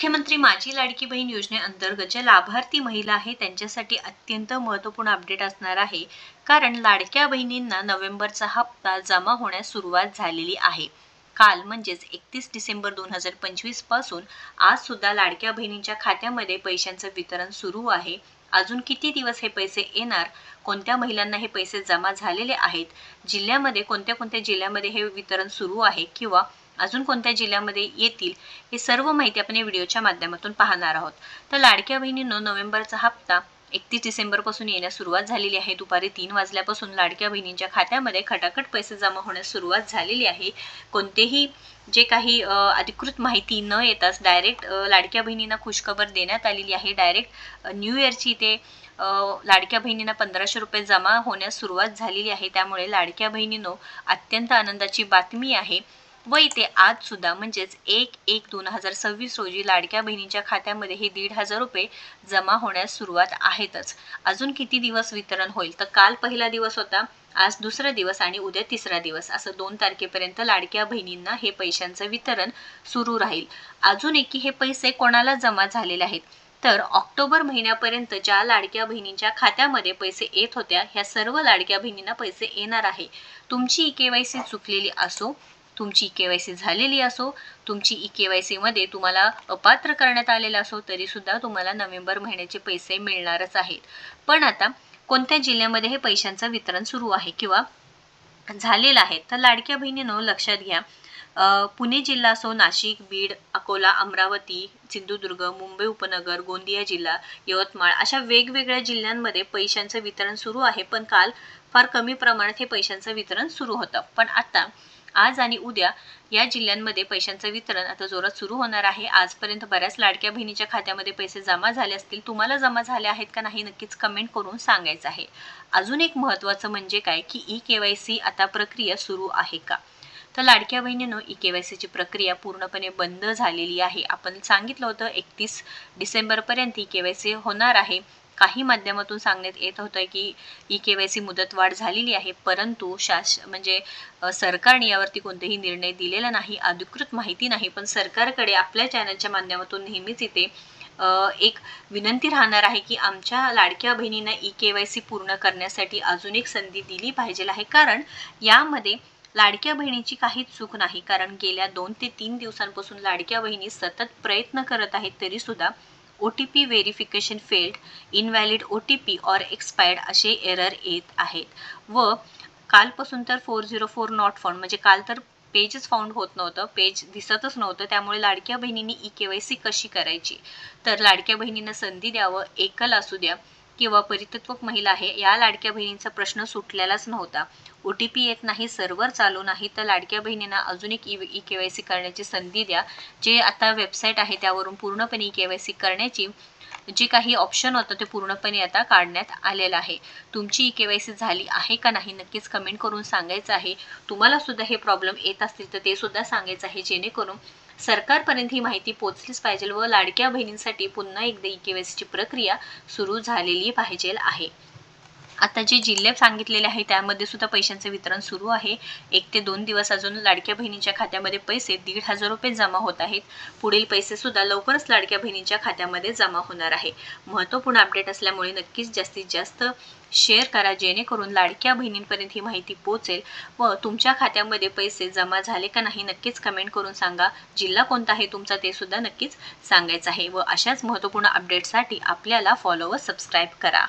मुख्यमंत्री माझी लाडकी बहीण योजनेअंतर्गत ज्या लाभार्थी महिला आहे त्यांच्यासाठी अत्यंत महत्त्वपूर्ण अपडेट असणार आहे. कारण लाडक्या बहिणींना नोव्हेंबरचा हप्ता जमा होण्यास सुरुवात झालेली आहे. काल म्हणजेच 31 डिसेंबर 2025 पासून आज सुद्धा लाडक्या बहिणींच्या खात्यामध्ये पैशांचं वितरण सुरू आहे. अजून किती दिवस हे पैसे येणार, कोणत्या महिलांना हे पैसे जमा झालेले आहेत, जिल्ह्यामध्ये कोणत्या कोणत्या जिल्ह्यामध्ये हे वितरण सुरू आहे किंवा अजून कोणत्या जिल्ह्यामध्ये येतील, हे सर्व माहिती आपण या व्हिडिओच्या माध्यमातून पाहणार आहोत. तर लाडक्या बहिणींनो, नोव्हेंबरचा हप्ता 31 डिसेंबर पासून येण्यास सुरुवात झालेली आहे. दुपारी 3 वाजल्यापासून लाडक्या बहिणींच्या खात्यामध्ये खटाखट पैसे जमा होण्यास सुरुवात झालेली आहे. कोणतेही जे काही अधिकृत माहिती न येताच डायरेक्ट लाडक्या बहिणींना खुशखबर देण्यात आलेली आहे. डायरेक्ट न्यू इयरची ते लाडक्या बहिणींना 1500 रुपये जमा होण्यास सुरुवात झालेली आहे. त्यामुळे लाडक्या बहिणींनो, अत्यंत आनंदाची बातमी आहे. व इथे आज सुद्धा म्हणजेच 1/1/2026 रोजी लाडक्या बहिणींच्या खात्यामध्ये हे 1,500 रुपये जमा होण्यास सुरुवात आहेतच. अजून किती दिवस वितरण होईल, तर काल पहिला दिवस होता, आज दुसरा दिवस आणि उद्या तिसरा दिवस, असं 2 तारखेपर्यंत लाडक्या बहिणींना हे पैशांचं वितरण सुरू राहील. अजून एक की हे पैसे कोणाला जमा झालेले आहेत, तर ऑक्टोबर महिन्यापर्यंत ज्या लाडक्या बहिणींच्या खात्यामध्ये पैसे येत होत्या, ह्या सर्व लाडक्या बहिणींना पैसे येणार आहे. तुमची ई-केवायसी चुकलेली असो, तुमची ई-केवायसी झालेली असो, तुमची ई-केवायसी मध्ये तुम्हाला अपात्र करण्यात आलेला असो, तरी सुद्धा तुम्हाला नोव्हेंबर महिन्याचे पैसे मिळणारच आहेत. पण आता कोणत्या जिल्ह्यामध्ये हे पैशांचं वितरण सुरू आहे किंवा झालेलं आहे, तर लाडक्या बहिणींनो लक्षात घ्या. पुणे जिल्हा असो, नाशिक, बीड, अकोला, अमरावती, सिंधुदुर्ग, मुंबई उपनगर, गोंदिया जिल्हा, यवतमाळ अशा वेगवेगळ्या जिल्ह्यांमध्ये पैशांचं वितरण सुरू आहे. पण काल फार कमी प्रमाणात हे पैशांचं वितरण सुरू होतं. पण आता आज आणि उद्या या जिल्ह्यांमध्ये पैशांचं वितरण आता जोरात सुरू होणार आहे. आजपर्यंत बऱ्याच लाडक्या बहिणीच्या खात्यामध्ये पैसे जमा झाले असतील. तुम्हाला जमा झाले आहेत का नाही, नक्कीच कमेंट करून सांगायचं आहे. अजून एक महत्त्वाचं म्हणजे काय की ई-केवायसी आता प्रक्रिया सुरू आहे का, तर लाडक्या बहिणींनो, ई-केवायसीची प्रक्रिया पूर्णपणे बंद झालेली आहे. आपण सांगितलं होतं 31 डिसेंबरपर्यंत ई-केवायसी होणार आहे. काही माध्यमातून सांगण्यात येत होतं की ई-केवायसी मुदतवाढ झालेली आहे, परंतु म्हणजे सरकारने यावरती कोणतेही निर्णय दिलेला नाही, अधिकृत माहिती नाही. पण सरकारकडे आपल्या चॅनलच्या माध्यमातून नेहमीच इथे एक विनंती राहणार आहे की आमच्या लाडक्या बहिणींना ई-केवायसी पूर्ण करण्यासाठी अजून एक संधी दिली पाहिजे आहे. कारण यामध्ये लाडक्या बहिणीची काहीच चूक नाही. कारण गेल्या 2 ते 3 दिवसांपासून लाडक्या बहिणी सतत प्रयत्न करत आहेत, तरी सुद्धा OTP verification failed, invalid OTP or expired असे एरर येत आहेत. व कालपासून तर 404 नॉट फाउंड, म्हणजे काल तर पेजच फाउंड होत नव्हतं, पेज दिसतच नव्हतं. त्यामुळे लाडक्या बहिणींनी ई-केवायसी कशी करायची, तर लाडक्या बहिणींना संधी द्यावं. एकल असू द्या किंवा परिपक्व महिला आहे, या लाडक्या बहिणींचा प्रश्न सुटलेलाच नव्हता. OTP येत नाही, सर्व्हर चालू नाही, तर लाडक्या बहिणींना अजून एक ई-केवायसी करण्याची संधी द्या. जे आता वेबसाईट आहे त्यावरून पूर्णपणे ई-केवायसी करण्याची जे काही ऑप्शन होतं ते पूर्णपणे आता काढण्यात आलेलं आहे. तुमची ई-केवायसी झाली आहे का नाही, नक्कीच कमेंट करून सांगायचं आहे. तुम्हाला सुद्धा हे प्रॉब्लेम येत असतील तर ते सुद्धा सांगायचं आहे, जेणेकरून सरकारपर्यंत ही माहिती पोहोचलीच पाहिजे व लाडक्या बहिणींसाठी पुन्हा एकदा ई-केवायसीची प्रक्रिया सुरू झालेली पाहिजे आहे. आता जे जिल्हे सांगितलेले आहे त्यामध्ये सुद्धा पैशांचे वितरण सुरू आहे. 1 ते 2 दिवस अजून लाडक्या बहिणींच्या खात्यामध्ये पैसे 1,500 रुपये जमा होत आहेत. पुढील पैसे सुद्धा लवकरच लाडक्या बहिणींच्या खात्यामध्ये जमा होणार आहे. महत्त्वपूर्ण अपडेट असल्यामुळे नक्कीच जास्तीत जास्त शेअर करा, जेणेकरून लाडक्या बहिणींपर्यंत ही माहिती पोहोचेल व तुमच्या खात्यामध्ये पैसे जमा झाले का नाही नक्कीच कमेंट करून सांगा. जिल्हा कोणता आहे तुमचा ते सुद्धा नक्कीच सांगायचं आहे. व अशाच महत्त्वपूर्ण अपडेटसाठी आपल्याला फॉलो व सबस्क्राईब करा.